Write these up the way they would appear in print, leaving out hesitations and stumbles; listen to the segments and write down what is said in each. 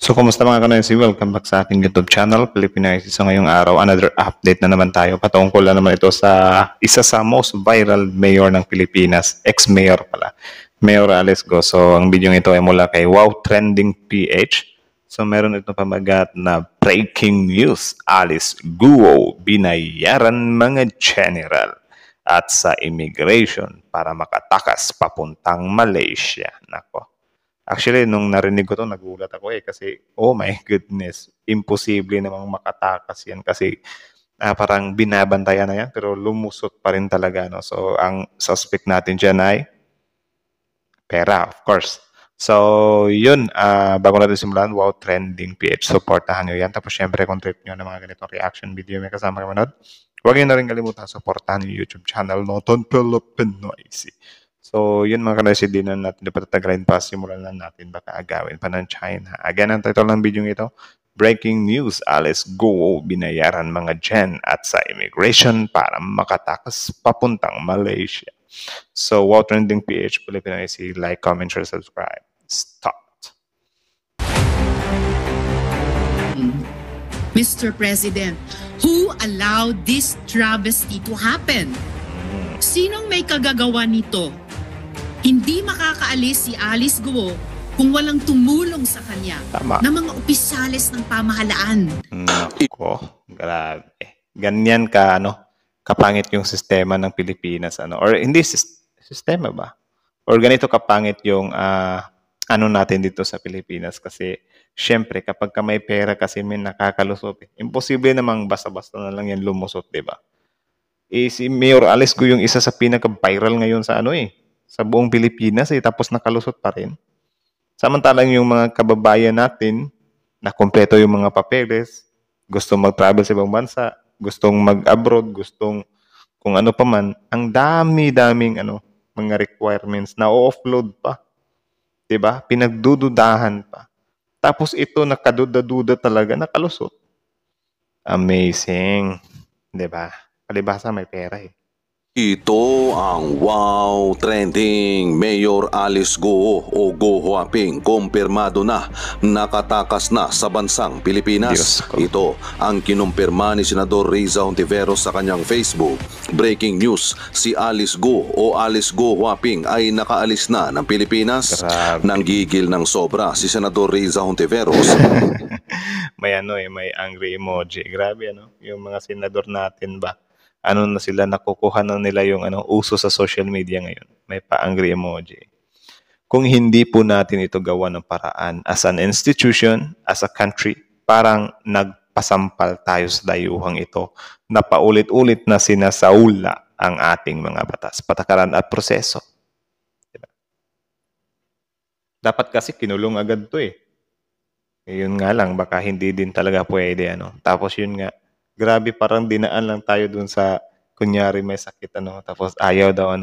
So, kumusta mga kanoysi? Welcome back sa aking YouTube channel, Filipinoysi. So, ngayong araw, another update na naman tayo. Patungkol na naman ito sa isa sa most viral mayor ng Pilipinas, ex-mayor pala, Mayor Alice Go. So, ang video ito ay mula kay Wow Trending PH. So, meron ito pamagat na breaking news. Alice Guo, binayaran mga general at sa immigration para makatakas papuntang Malaysia. Nako. Actually, nung narinig ko 'to nagulat ako, kasi oh my goodness, imposible namang makatakas 'yan kasi, parang binabantayan na 'yan pero lumusot pa rin talaga 'no. So, ang suspect natin diyan ay pera, of course. So, yun, bago natin simulan, Wow Trending PH, supportahan niyo 'yan. Tapos siyempre kung trip niyo ng mga ganitong reaction video may kasama kayo manood, huwag niyo na rin kalimutan suportahan yung YouTube channel Noton Filipinoysi. So, yun mga kanoysi, di na natin patatagalin pa. Simulan na natin, baka agawin pa ng China. Again, ang title ng video ito, Breaking News, Alice Guo, binayaran mga Gen at sa immigration para makatakas papuntang Malaysia. So, Wow Trending PH, Filipinoysi, like, comment, share, subscribe. Start. Mr. President, who allowed this travesty to happen? Sinong may kagagawa nito? Hindi makakaalis si Alice Guo kung walang tumulong sa kanya na mga opisyales ng pamahalaan. Nako, grabe. Ganyan kapangit yung sistema ng Pilipinas, or hindi sistema ba? Or ganito kapangit yung natin dito sa Pilipinas kasi syempre kapag may pera kasi may nakakalusot. Imposible namang basta-basta na lang yan lumusot, 'di ba? Si Mayor Alice Guo yung isa sa pinaka-viral ngayon sa sa buong Pilipinas, tapos nakalusot pa rin. Samantalang yung mga kababayan natin na kumpleto yung mga papeles, gustong mag-travel sa ibang bansa, gustong mag-abroad, gustong kung ano pa man, ang dami-daming mga requirements na offload pa. 'Di ba? Pinagdududahan pa. Tapos ito nakaduda-duda talaga, nakalusot. Amazing. 'Di ba? Palibhasa may pera Ito ang Wow Trending. Mayor Alice Guo o Go Huaping kumpirmado na nakatakas na sa bansang Pilipinas. Ito ang kinumpirma ni Senador Riza Hontiveros sa kanyang Facebook. Breaking news, si Alice Guo o Alice Go Huaping ay nakaalis na ng Pilipinas. Nanggigil ng sobra si Senador Riza Hontiveros. may may angry emoji. Grabe yung mga senador natin ba? Na sila, nakukuha na nila yung uso sa social media ngayon. May pa-angry emoji. Kung hindi po natin ito gawa ng paraan as an institution, as a country, parang nagpasampal tayo sa dayuhang ito na paulit-ulit na sinasaula ang ating mga batas, patakaran at proseso. Diba? Dapat kasi kinulong agad to Yun nga lang, baka hindi din talaga pwede Tapos yun nga, grabe, parang dinaan lang tayo dun sa kunyari may sakit tapos ayaw daw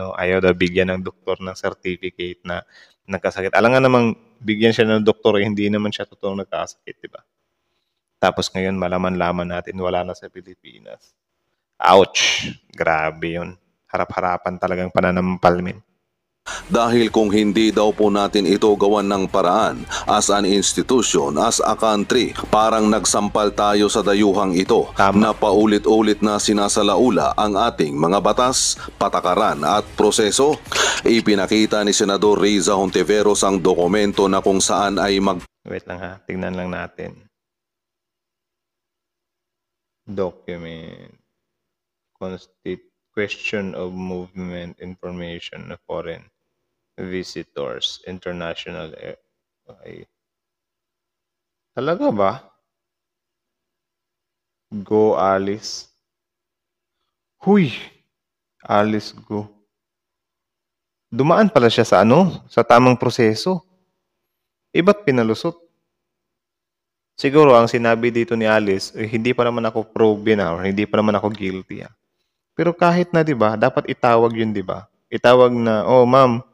bigyan ng doktor ng certificate na nagkasakit. Alam nga namang bigyan siya ng doktor, hindi naman siya totoong nagkasakit, di ba? Tapos ngayon malaman-laman natin wala na sa Pilipinas. Ouch! Grabe yun. Harap-harapan talagang pananampalmin. Dahil kung hindi daw po natin ito gawan ng paraan as an institution, as a country, parang nagsampal tayo sa dayuhang ito. Na paulit-ulit na sinasalaula ang ating mga batas, patakaran at proseso. Ipinakita ni Senador Riza Hontiveros ang dokumento na kung saan ay Wait lang tingnan lang natin. Document. Question of movement information of foreign visitors, international. Okay. Talaga ba? Go Alice. Huy! Alice Go. Dumaan pala siya sa sa tamang proseso. Ba't pinalusot? Siguro ang sinabi dito ni Alice, hindi pa naman ako proven or hindi pa naman ako guilty Pero kahit na, 'di ba, dapat itawag 'yun, 'di ba? Itawag na, "Oh, ma'am,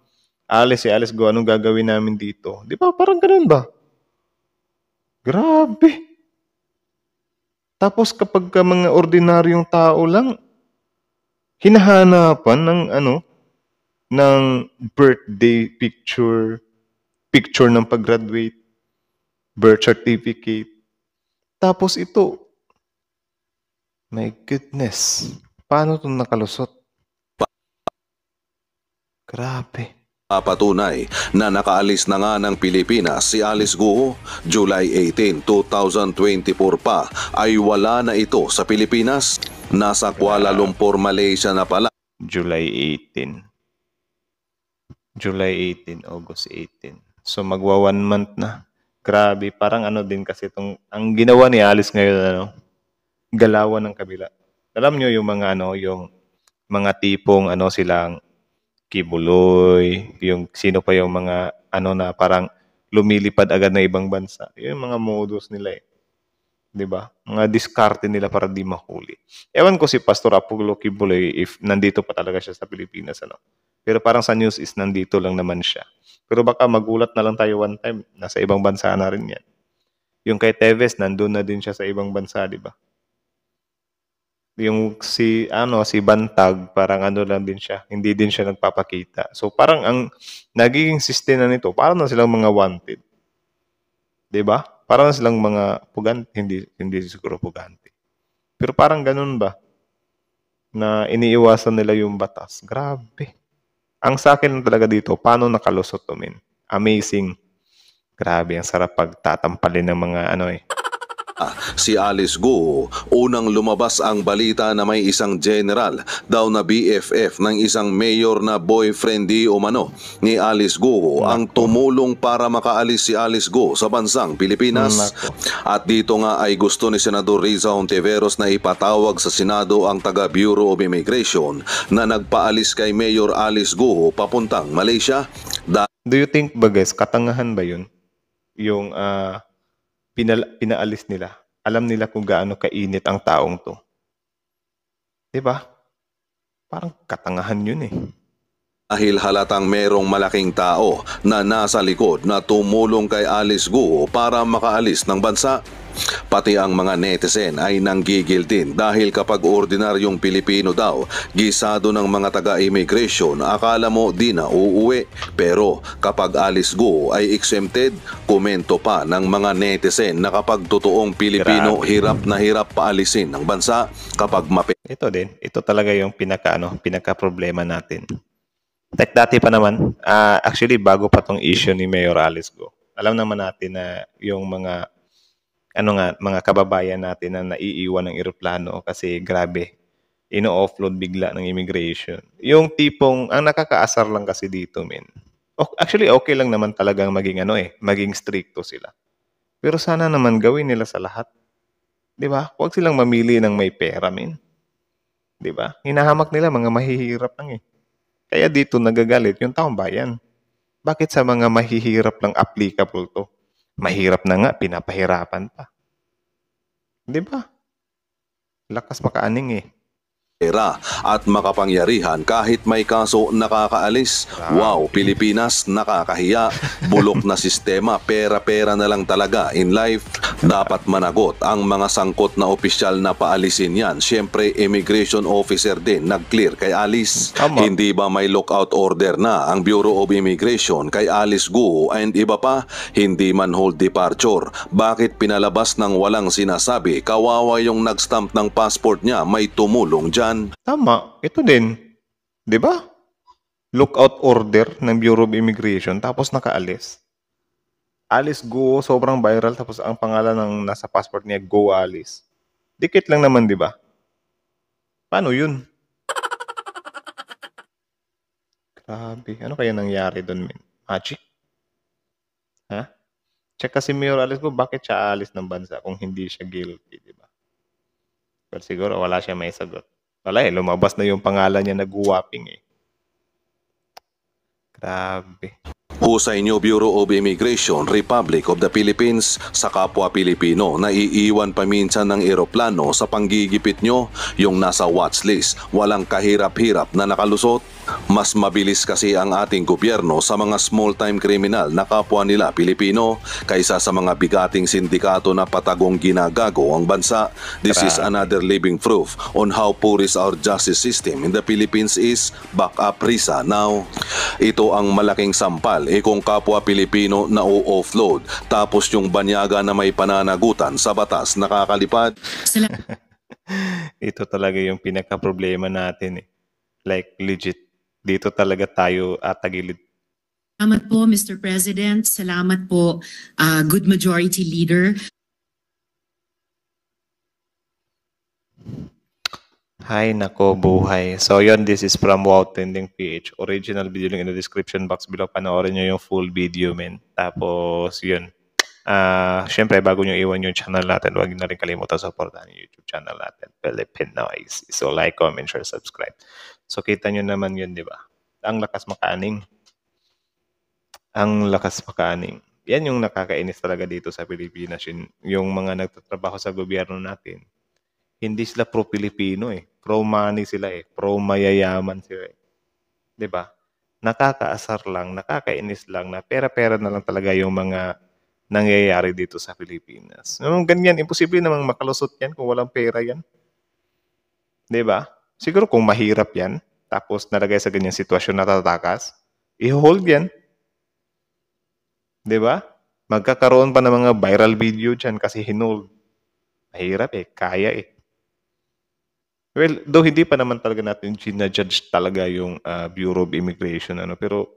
si Alice Go, anong gagawin namin dito?" 'Di ba? Parang ganoon ba? Grabe. Tapos kapag mga ordinaryong tao lang hinahanapan ng birthday picture ng pag-graduate. birth certificate. Tapos ito, my goodness, paano ito nakalusot? Grabe. Patunay na nakaalis na nga ng Pilipinas si Alice Guo. July 18, 2024 pa ay wala na ito sa Pilipinas. Nasa Kuala Lumpur, Malaysia na pala. July 18, August 18. So magwa 1 month na. Grabe, parang ano din kasi itong, ang ginawa ni Alice ngayon, galawan ng kabila. Alam nyo yung mga yung mga tipong silang kibuloy, yung sino pa yung mga na parang lumilipad agad na ibang bansa. Yung mga modus nila 'Di ba? Mga diskarte nila para di mahuli. Ewan ko si Pastor Apollo Kibuloy if nandito pa talaga siya sa Pilipinas Pero parang sa news is nandito lang naman siya. Pero baka magulat na lang tayo one time, nasa ibang bansa na rin 'yan. Yung kay Teves nandun na din siya sa ibang bansa, 'di ba? Yung si Bantag, parang lang din siya. Hindi din siya nagpapakita. So parang ang nagiging sistema nito, parang na silang mga wanted. 'Di ba? Parang na silang mga pugante, hindi siguro pugante. Pero parang ganun ba? Na iniiwasan nila yung batas. Grabe. Ang sa akin talaga dito, paano nakalusot to, men? Amazing. Grabe, ang sarap pagtatampalin ng mga Si Alice Guo, unang lumabas ang balita na may isang general daw na BFF ng isang mayor na boyfriend di umano ni Alice Guo ang tumulong para makaalis si Alice Guo sa bansang Pilipinas. At dito nga ay gusto ni Senador Riza Hontiveros na ipatawag sa Senado ang taga Bureau of Immigration na nagpaalis kay Mayor Alice Guo papuntang Malaysia. Do you think ba guys, katangahan ba yun? Yung pinaalis nila. Alam nila kung gaano kainit ang taong to. 'Di ba? Parang katangahan yun Dahil halatang merong malaking tao na nasa likod na tumulong kay Alice Guo para makaalis ng bansa. Pati ang mga netizen ay nanggigil din dahil kapag ordinaryong Pilipino daw, gisado ng mga taga-immigration, akala mo di na uuwi. Pero kapag Alice Guo ay exempted, komento pa ng mga netizen na kapag totoong Pilipino, hirap na hirap paalisin ng bansa kapag Ito din, ito talaga yung pinaka-problema natin. Like dati pa naman, actually bago pa tong issue ni Mayor Alice Guo, alam naman natin na yung mga mga kababayan natin na naiiwan ng eroplano kasi grabe, ino-offload bigla ng immigration. Yung tipong, ang nakakaasar lang kasi dito, men. Actually, okay lang naman talagang maging maging stricto sila. Pero sana naman gawin nila sa lahat. 'Di ba? Huwag silang mamili ng may pera, men. 'Di ba? Hinahamak nila mga mahihirap lang Kaya dito nagagalit yung taong bayan. Bakit sa mga mahihirap lang applicable to? Mahirap na nga, pinapahirapan pa. 'Di ba? Lakas makaaning pera at makapangyarihan kahit may kaso nakakaalis. Wow, Pilipinas, nakakahiya. Bulok na sistema, pera-pera na lang talaga in life. Dapat managot ang mga sangkot na opisyal na paalisin yan. Siyempre, immigration officer din nag-clear kay Alice. Hindi ba may lockout order na ang Bureau of Immigration kay Alice Guo and iba pa? Hindi man hold departure. Bakit pinalabas ng walang sinasabi? Kawawa yung nag-stamp ng passport niya, may tumulong dyan. Tama, ito din. 'Di ba? Lookout order ng Bureau of Immigration tapos nakaalis. Alice Guo, sobrang viral tapos ang pangalan ng nasa passport niya Go Alice. Dikit lang naman, 'di ba? Paano 'yun? Grabe, ano kaya nangyari doon, men? Magic? Ha? Check kasi Mayor Alice Guo, bakit siya aalis ng bansa kung hindi siya guilty, 'di ba? Pero siguro wala siya may sagot. Wala lumabas na yung pangalan niya na guwaping Grabe. Husay nyo Bureau of Immigration, Republic of the Philippines, sa kapwa Pilipino na iiwan paminsan ng eroplano sa panggigipit nyo, yung nasa watchlist, walang kahirap-hirap na nakalusot. Mas mabilis kasi ang ating gobyerno sa mga small-time criminal na kapwa nila Pilipino kaysa sa mga bigating sindikato na patagong ginagago ang bansa. This is Grabe. another living proof on how poor is our justice system in the Philippines is back up Risa now. Ito ang malaking sampal kung kapwa Pilipino na o-offload tapos yung banyaga na may pananagutan sa batas nakakalipad. Ito talaga yung pinaka-problema natin eh. Like legit, dito talaga tayo tagilid. Salamat po, Mr. President. Salamat po, Good Majority Leader. Hay nako, buhay. So yun, this is from Wow Trending PH. Original video link in the description box below. Panoorin nyo yung full video, men. Tapos yun. Syempre, bago nyo iwan yung channel natin, huwag na rin kalimutan supportahan yung YouTube channel natin, Filipinoise. So like, comment, share, subscribe. So kita nyo naman yun, di ba? Ang lakas makaaning. Ang lakas makaaning. Yan yung nakakainis talaga dito sa Pilipinas. Yung mga nagtatrabaho sa gobyerno natin. Hindi sila pro-Pilipino eh. Pro-money sila eh. Pro-mayayaman sila eh. Diba? Nakakaasar lang, nakakainis lang na pera-pera na lang talaga yung mga nangyayari dito sa Pilipinas. Ganyan, imposible namang makalusot yan kung walang pera yan. Diba? Siguro kung mahirap yan, tapos nalagay sa ganyang sitwasyon na tatakas, i-hold yan. Diba? Magkakaroon pa ng mga viral video dyan kasi hinold. Mahirap eh, kaya eh. Well, though hindi pa naman talaga natin ginajudge talaga yung Bureau of Immigration, pero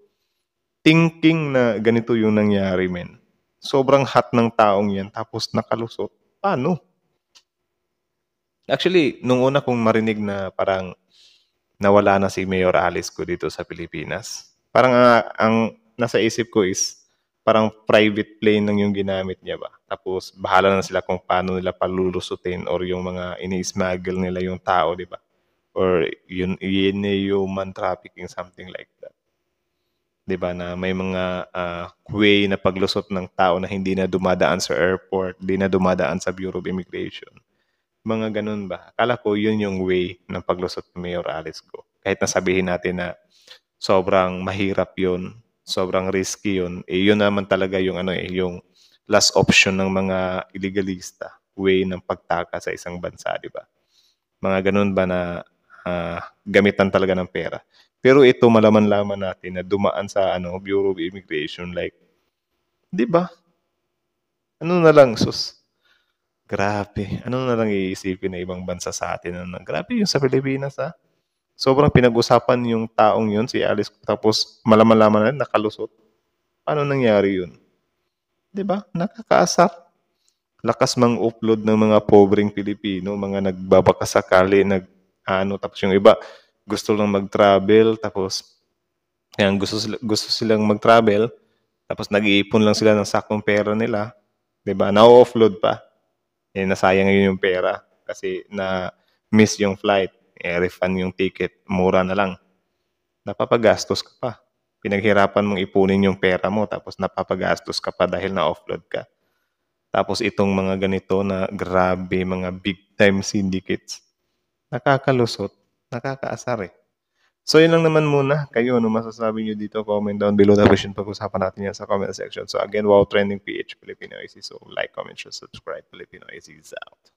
thinking na ganito yung nangyari, men. Sobrang hot ng taong yan, tapos nakalusot. Paano? Actually, nung una kong marinig na parang nawala na si Mayor Alice Go dito sa Pilipinas, parang ang nasa isip ko is parang private plane lang yung ginamit niya ba. Tapos bahala na sila kung paano nila palulusutin or yung mga ini-smuggle nila yung tao, di ba? Or yun human trafficking, something like that. Di ba, na may mga way na paglusot ng tao na hindi na dumadaan sa airport, hindi na dumadaan sa Bureau of Immigration. Mga ganun ba? Akala ko yun yung way ng paglusot ni Mayor Alice Go. Kahit nasabihin natin na sobrang mahirap yun, sobrang risky yun, yun naman talaga yung yung last option ng mga illegalista, way ng pagtaka sa isang bansa, di ba? Mga ganun ba na gamitan talaga ng pera. Pero ito malaman-laman natin na dumaan sa Bureau of Immigration, like, di ba? Ano na lang, sus. Grabe. Ano na lang iisipin ng ibang bansa sa atin? Grabe yung sa Pilipinas, ha? Sobrang pinag-usapan yung taong yun, si Alice, tapos malaman-laman na nakalusot. Paano nangyari yun? Diba? Nakakaasar. Lakas mang upload ng mga pobreng Pilipino, mga nagbabakasakali, tapos yung iba gusto lang mag-travel, tapos kaya gusto silang mag-travel, tapos nag-iipon lang sila ng sakong pera nila. Diba? Na-offload pa. Nasayang yun yung pera kasi na-miss yung flight. Refund yung ticket, mura na lang. Napapagastos ka pa. Pinaghirapan mong ipunin yung pera mo tapos napapagastos ka pa dahil na-offload ka. Tapos itong mga ganito na grabe, mga big time syndicates, nakakalusot, nakakaasar eh. So yun lang naman muna. Kayo, ano masasabi nyo dito? Comment down below. Tapos yun, pag-usapan natin yan sa comment section. So again, Wow Trending PH, Filipino AC. So like, comment, share, subscribe. Filipino AC is out.